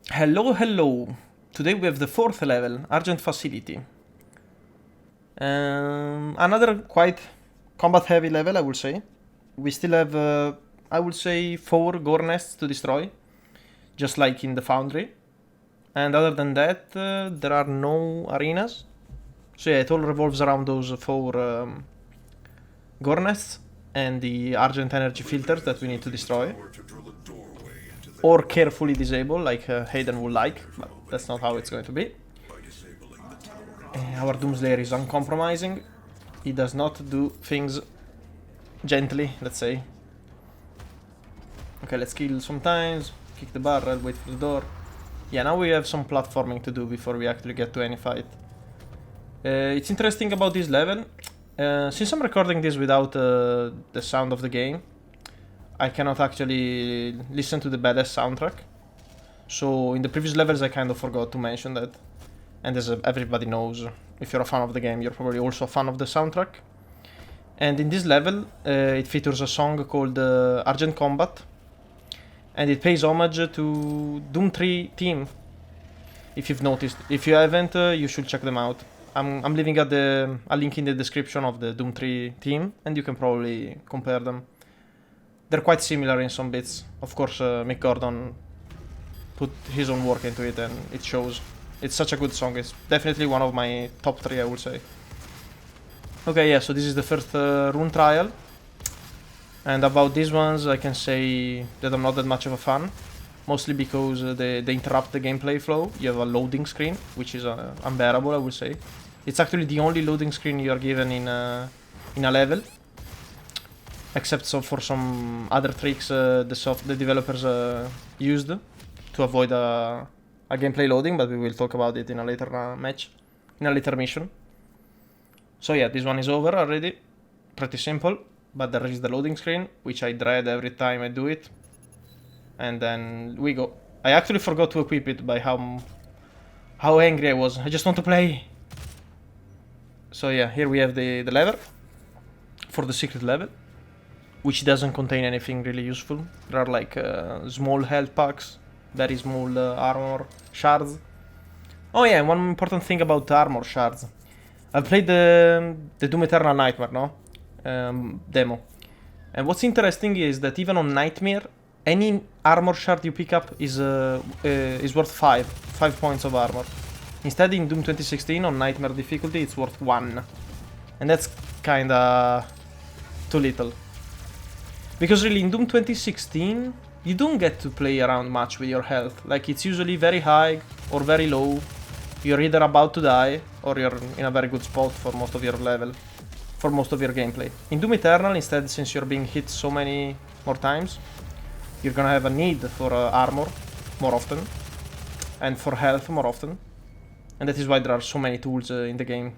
Hello, hello. Today we have the 4th level, Argent Facility. Another quite combat heavy level, I would say. We still have, I would say, 4 gore nests to destroy, just like in the Foundry. And other than that, there are no arenas. So yeah, it all revolves around those 4 gore nests and the Argent energy filters that we need to destroy. Or carefully disable, like Hayden would like, but that's not how it's going to be. Our Doomslayer is uncompromising. He does not do things gently, let's say. Okay, let's kill sometimes, kick the barrel, wait for the door. Yeah, now we have some platforming to do before we actually get to any fight. It's interesting about this level. Since I'm recording this without the sound of the game, I cannot actually listen to the badass soundtrack. So in the previous levels I kind of forgot to mention that. And as everybody knows, if you're a fan of the game, you're probably also a fan of the soundtrack. And in this level, it features a song called Argent Combat. And it pays homage to Doom 3 team. If you've noticed. If you haven't, you should check them out. I'm leaving a link in the description of the Doom 3 team, and you can probably compare them. They're quite similar in some bits. Of course, Mick Gordon put his own work into it, and it shows. It's such a good song. It's definitely one of my top 3, I would say. Okay, yeah, so this is the first rune trial. And about these ones, I can say that I'm not that much of a fan. Mostly because they interrupt the gameplay flow. You have a loading screen, which is unbearable, I would say. It's actually the only loading screen you are given in a level. Except for some other tricks the developers used to avoid a gameplay loading, but we will talk about it in a later match, in a later mission. So yeah, this one is over already. Pretty simple, but there is the loading screen, which I dread every time I do it. And then we go. I actually forgot to equip it by how angry I was. I just want to play. So yeah, here we have the lever for the secret level, which doesn't contain anything really useful. There are like small health packs, very small armor shards. Oh yeah, and one important thing about armor shards. I've played the Doom Eternal Nightmare, no? Demo. And what's interesting is that even on Nightmare, any armor shard you pick up is worth 5 points of armor. Instead, in Doom 2016, on Nightmare difficulty, it's worth 1. And that's kinda too little. Because really, in Doom 2016, you don't get to play around much with your health. Like, it's usually very high or very low. You're either about to die, or you're in a very good spot for most of your level. For most of your gameplay. In Doom Eternal, instead, since you're being hit so many more times, you're gonna have a need for armor more often. And for health more often. And that is why there are so many tools in the game.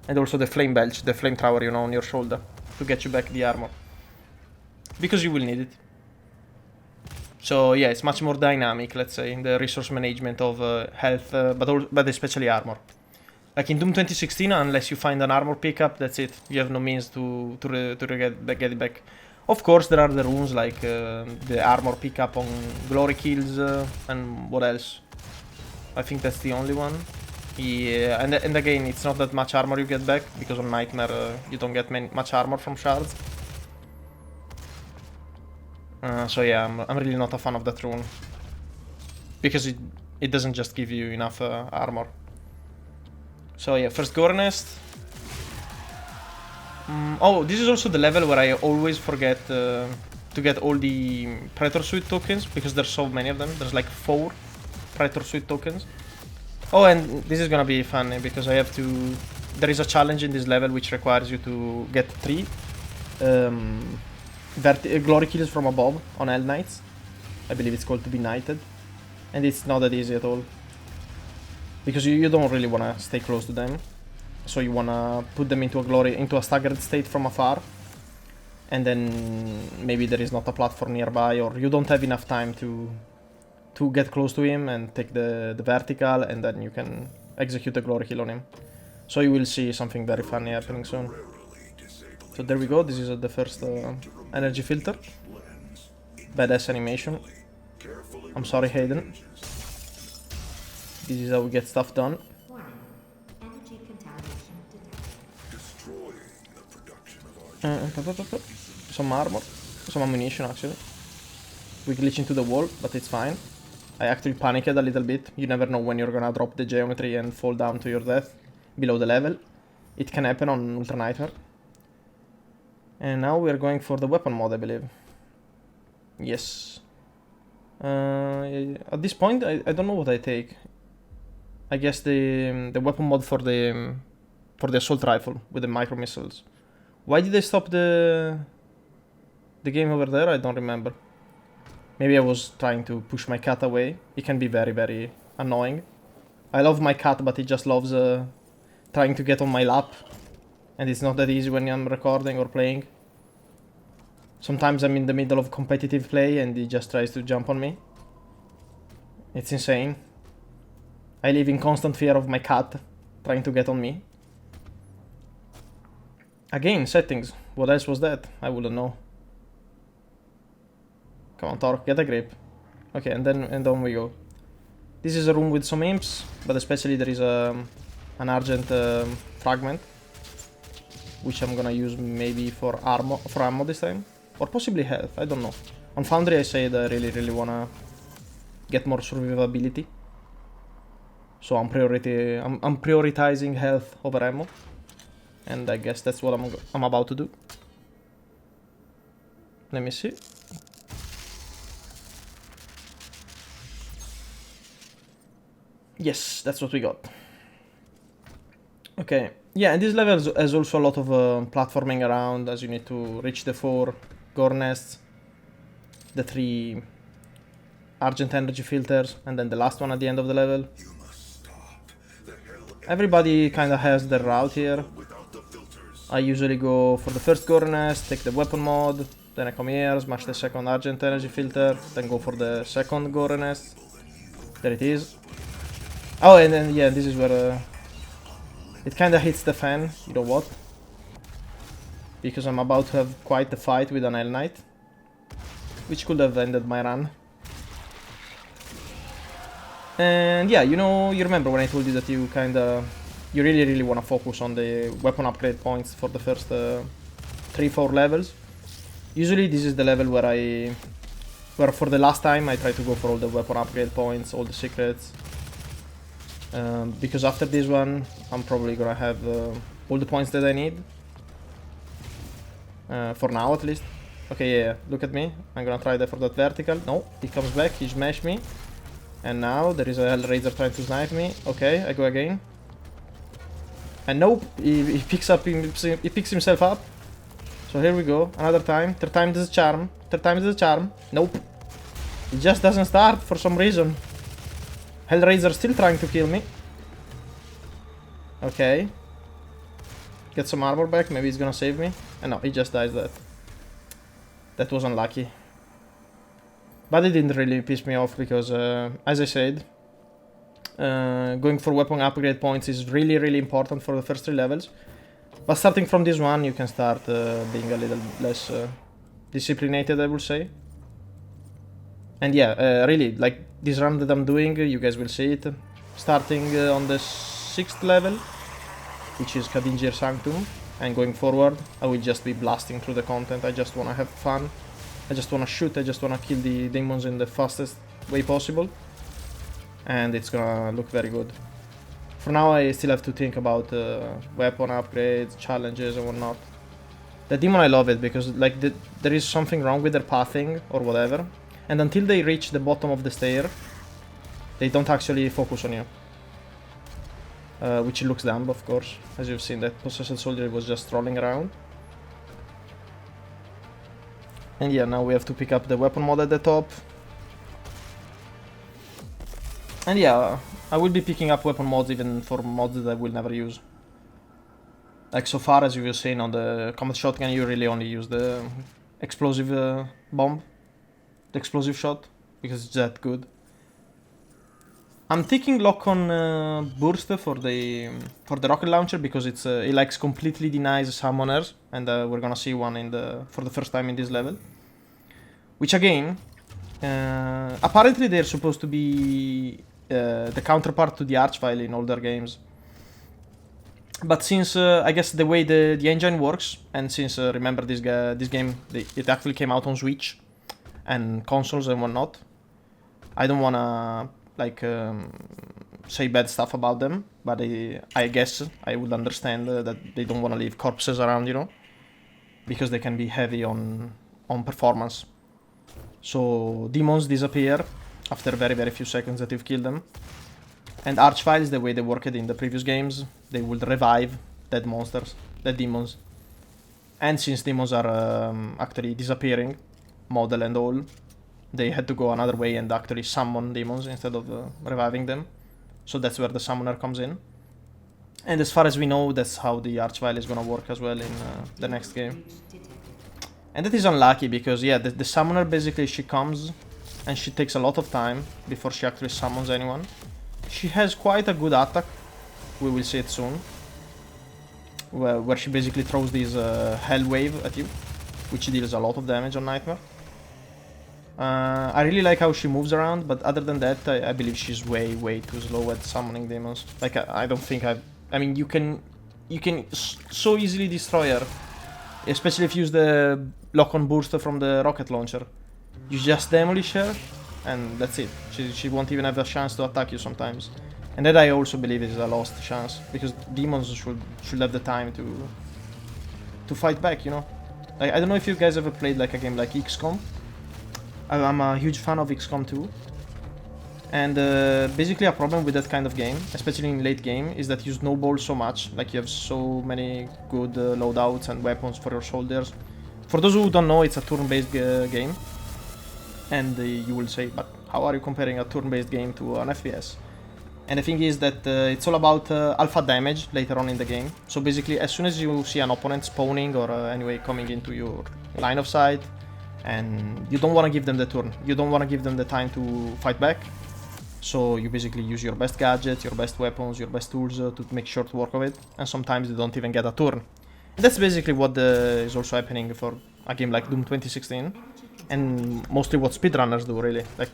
And also the flame belch, the flamethrower, you know, on your shoulder. To get you back the armor. Because you will need it. So yeah, it's much more dynamic, let's say, in the resource management of health, but especially armor. Like in Doom 2016, unless you find an armor pickup, that's it. You have no means to get it back. Of course, there are the runes like the armor pickup on glory kills and what else? I think that's the only one. Yeah, and again, it's not that much armor you get back, because on Nightmare you don't get much armor from shards. So yeah, I'm really not a fan of that rune. Because it doesn't just give you enough armor. So yeah, first Gore Nest. Oh, this is also the level where I always forget to get all the Praetor Suit tokens, because there's so many of them. There's like 4 Praetor Suit tokens. Oh, and this is gonna be funny, because I have to... There is a challenge in this level which requires you to get 3 glory kills from above on Hell Knights. I believe it's called to be knighted. And it's not that easy at all. Because you don't really want to stay close to them. So you want to put them into a staggered state from afar. And then maybe there is not a platform nearby, or you don't have enough time to get close to him and take the vertical, and then you can execute a glory kill on him. So you will see something very funny happening soon. So there we go, this is the first energy filter. Badass animation. I'm sorry, Hayden. This is how we get stuff done. Warning. Energy contamination detected. Destroying the production of Argent. Some armor. Some ammunition, actually. We glitch into the wall, but it's fine. I actually panicked a little bit. You never know when you're gonna drop the geometry and fall down to your death below the level. It can happen on Ultra Nightmare. And now we're going for the weapon mod, I believe. Yes. At this point, I don't know what I take. I guess the weapon mod for the assault rifle with the micro missiles. Why did I stop the game over there? I don't remember. Maybe I was trying to push my cat away. It can be very, very annoying. I love my cat, but it just loves trying to get on my lap. And it's not that easy when I'm recording or playing. Sometimes I'm in the middle of competitive play and he just tries to jump on me. It's insane. I live in constant fear of my cat trying to get on me. Again, settings. What else was that? I wouldn't know. Come on, Thor, get a grip. Okay, and then we go. This is a room with some imps, but especially there is an Argent fragment, which I'm gonna use maybe for ammo this time, or possibly health. I don't know. On Foundry, I said I really wanna get more survivability, so I'm prioritizing health over ammo, and I guess that's what I'm about to do. Let me see. Yes, that's what we got. Okay, yeah, and this level has also a lot of platforming around, as you need to reach the 4 gore nests, the 3 Argent energy filters, and then the last one at the end of the level. You must stop. The hell Everybody kinda has their route here. without the filters. I usually go for the first gore nest, take the weapon mod, then I come here, smash the second Argent energy filter, then go for the second gore nest. There it is. Oh, and then, yeah, this is where it kinda hits the fan, you know what? Because I'm about to have quite a fight with an Hell Knight, which could have ended my run. And yeah, you remember when I told you that you really wanna focus on the weapon upgrade points for the first 3-4 levels. Usually this is the level where for the last time I try to go for all the weapon upgrade points, all the secrets. Because after this one, I'm probably gonna have all the points that I need. For now, at least. Okay, yeah, look at me. I'm gonna try that for that vertical. No, he comes back, he smashed me. And now there is a Hellraiser trying to snipe me. Okay, I go again. And nope, he picks himself up. So here we go, another time. Third time is a charm. Third time is a charm. Nope. It just doesn't start for some reason. Hellraiser still trying to kill me. Okay. Get some armor back, maybe he's gonna save me. And no, he just dies that. That was unlucky. But it didn't really piss me off because, as I said, going for weapon upgrade points is really important for the first 3 levels. But starting from this one, you can start being a little less disciplined, I would say. And yeah, really, like this run that I'm doing, you guys will see it. Starting on the 6th level, which is Kadingir Sanctum, and going forward, I will just be blasting through the content. I just wanna have fun. I just wanna shoot, I just wanna kill the demons in the fastest way possible. And it's gonna look very good. For now, I still have to think about weapon upgrades, challenges and whatnot. The demon, I love it because like there is something wrong with their pathing or whatever. And until they reach the bottom of the stair, they don't actually focus on you. Which looks dumb, of course. As you've seen, that Possessed Soldier was just strolling around. And yeah, now we have to pick up the weapon mod at the top. And yeah, I will be picking up weapon mods even for mods that I will never use. Like so far, as you've seen on the combat shotgun, you really only use the explosive bomb. The explosive shot, because it's that good. I'm taking lock on burst for the rocket launcher because it likes completely denies summoners, and we're gonna see one for the first time in this level. Which again, apparently they're supposed to be the counterpart to the Archvile in older games. But since I guess the way the engine works, and since remember this game, it actually came out on Switch and consoles and whatnot, I don't wanna like say bad stuff about them, but I guess I would understand that they don't wanna leave corpses around, you know, because they can be heavy on performance. So demons disappear after very few seconds that you've killed them. And Archviles, the way they worked in the previous games, they would revive dead demons. And since demons are actually disappearing, model and all, they had to go another way and actually summon demons instead of reviving them. So that's where the summoner comes in. And as far as we know, that's how the Archvile is gonna work as well in the next game. And that is unlucky because, yeah, the summoner basically, she comes and she takes a lot of time before she actually summons anyone. She has quite a good attack, we will see it soon, where she basically throws this hell wave at you, which deals a lot of damage on Nightmare. I really like how she moves around, but other than that, I believe she's way too slow at summoning demons. Like, I don't think I mean, you can so easily destroy her, especially if you use the lock-on burst from the rocket launcher. You just demolish her, and that's it. She won't even have a chance to attack you sometimes. And that I also believe is a lost chance, because demons should have the time to fight back, you know? I don't know if you guys ever played like a game like XCOM. I'm a huge fan of XCOM 2. And basically a problem with that kind of game, especially in late game, is that you snowball so much. Like, you have so many good loadouts and weapons for your soldiers. For those who don't know, it's a turn-based game. And you will say, but how are you comparing a turn-based game to an FPS? And the thing is that it's all about alpha damage later on in the game. So basically, as soon as you see an opponent spawning or anyway coming into your line of sight, and you don't want to give them the turn, you don't want to give them the time to fight back. So you basically use your best gadgets, your best weapons, your best tools to make short work of it. And sometimes you don't even get a turn. And that's basically what is also happening for a game like Doom 2016. And mostly what speedrunners do, really. Like,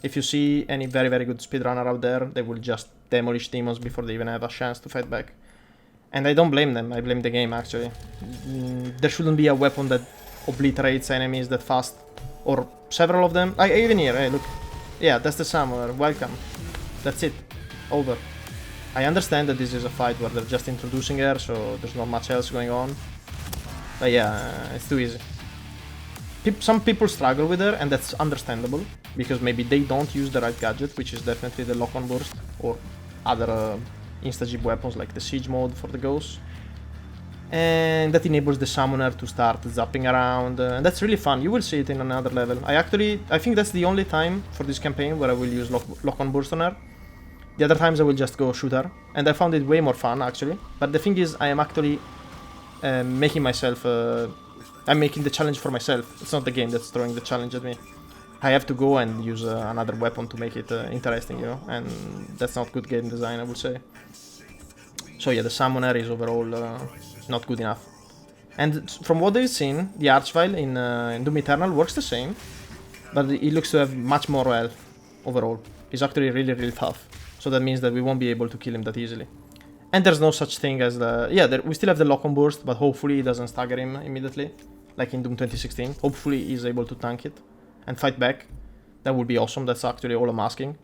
if you see any very good speedrunner out there, they will just demolish demons before they even have a chance to fight back. And I don't blame them, I blame the game, actually. There shouldn't be a weapon that obliterates enemies that fast. Or several of them. Even here, hey, look. Yeah, that's the summoner, welcome. That's it. Over. I understand that this is a fight where they're just introducing her, so there's not much else going on. But yeah, it's too easy. Some people struggle with her, and that's understandable, because maybe they don't use the right gadget, which is definitely the lock-on burst, or other insta-jib weapons like the siege mode for the ghosts. And that enables the summoner to start zapping around, and that's really fun. You will see it in another level. I think that's the only time for this campaign where I will use lock-on burst on her. The other times I will just go shoot her, and I found it way more fun, actually. But the thing is, I am actually making myself... I'm making the challenge for myself. It's not the game that's throwing the challenge at me. I have to go and use another weapon to make it interesting, you know? And that's not good game design, I would say. So yeah, the summoner is overall not good enough. And from what I've seen, the Archvile in Doom Eternal works the same, but it looks to have much more health overall. He's actually really tough. So that means that we won't be able to kill him that easily. And there's no such thing as the... Yeah, we still have the lock-on burst, but hopefully it doesn't stagger him immediately. Like in Doom 2016. Hopefully he's able to tank it and fight back. That would be awesome. That's actually all I'm asking.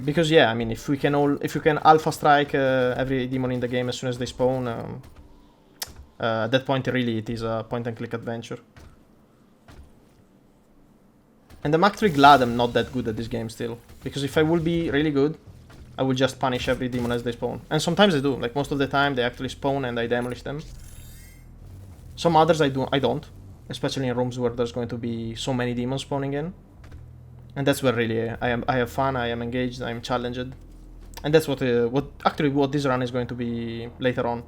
Because yeah, I mean, if we can alpha strike every demon in the game as soon as they spawn, at that point really it is a point-and-click adventure. And I'm actually glad I'm not that good at this game still. Because if I would be really good, I will just punish every demon as they spawn. And sometimes I do. Like, most of the time they actually spawn and I demolish them. Some others I don't. Especially in rooms where there's going to be so many demons spawning in. And that's where really I have fun, I am engaged, I am challenged. And that's what this run is going to be later on.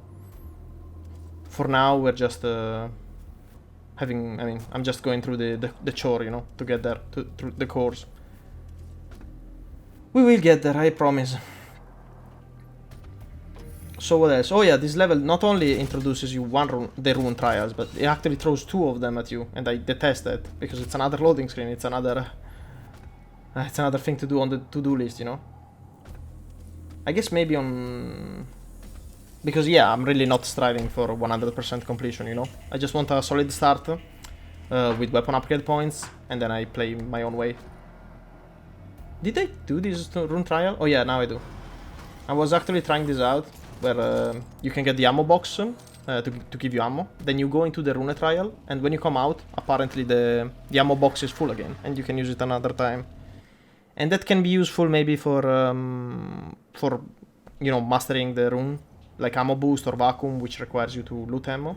For now, we're just I'm just going through the chore, you know, to get there, through the course. We will get there, I promise. So what else? Oh yeah, this level not only introduces you the rune trials, but it actually throws two of them at you, and I detest that, because it's another loading screen, it's another It's another thing to do on the to-do list, you know? I guess maybe on... Because yeah, I'm really not striving for 100% completion, you know? I just want a solid start with weapon upgrade points, and then I play my own way. Did I do this rune trial? Oh yeah, now I do. I was actually trying this out, where you can get the ammo box to give you ammo. Then you go into the rune trial, and when you come out, apparently the ammo box is full again, and you can use it another time. And that can be useful maybe for you know, mastering the rune, like ammo boost or vacuum, which requires you to loot ammo.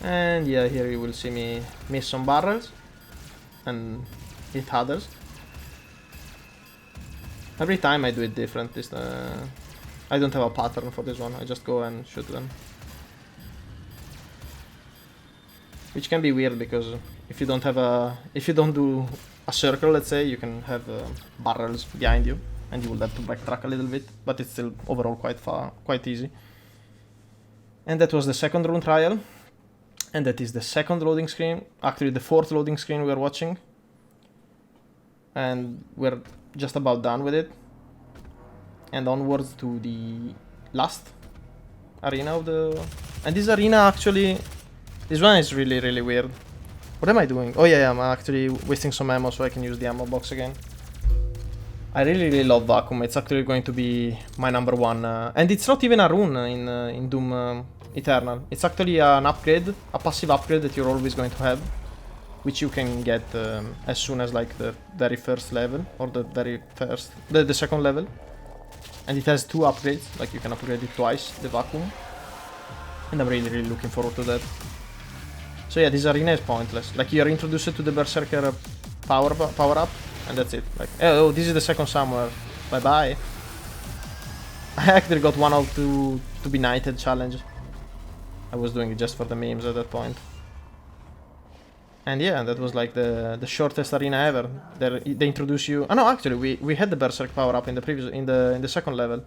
And yeah, here you will see me miss some barrels and hit others. Every time I do it different. I don't have a pattern for this one. I just go and shoot them. Which can be weird because if you don't do a circle, let's say, you can have barrels behind you, and you will have to backtrack a little bit, but it's still overall quite easy. And that was the second rune trial, and that is the second loading screen, actually the fourth loading screen we're watching, and we're just about done with it, and onwards to the last arena of the... And this arena actually, this one is really weird. What am I doing? Oh yeah, I'm actually wasting some ammo so I can use the ammo box again. I really love vacuum. It's actually going to be my number one. And it's not even a rune in Doom Eternal. It's actually an upgrade, a passive upgrade that you're always going to have, which you can get as soon as like the very first level, or the second level. And it has two upgrades, like you can upgrade it twice, the vacuum. And I'm really looking forward to that. So yeah, this arena is pointless. Like, you're introduced to the Berserker power up, and that's it. Like, oh, this is the second summoner. Bye bye. I actually got one out to be knighted challenge. I was doing it just for the memes at that point. And yeah, that was like the shortest arena ever. They introduce you. Oh no, actually we had the Berserk power up in the previous in the second level.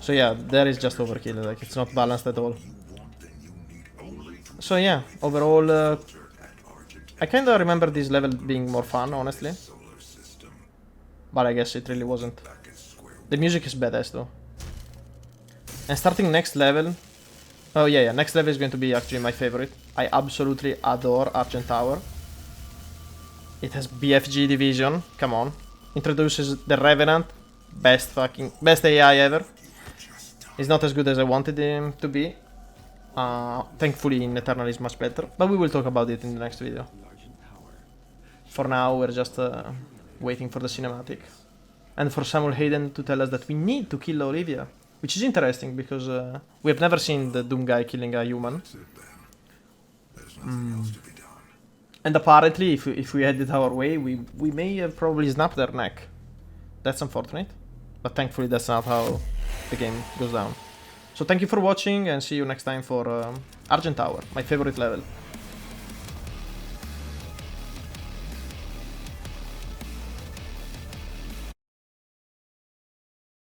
So yeah, there is just overkill. Like, it's not balanced at all. So yeah, overall, I kinda remember this level being more fun, honestly. But I guess it really wasn't. The music is badass though. And starting next level... Oh yeah, next level is going to be actually my favorite. I absolutely adore Argent Tower. It has BFG division, come on. Introduces the Revenant, best AI ever. He's not as good as I wanted him to be. Thankfully in Eternal is much better, but we will talk about it in the next video. For now, we're just waiting for the cinematic. And for Samuel Hayden to tell us that we need to kill Olivia. Which is interesting, because we have never seen the Doom guy killing a human. And apparently, if we had it our way, we may have probably snapped their neck. That's unfortunate. But thankfully that's not how the game goes down. So thank you for watching, and see you next time for Argent Tower, my favorite level.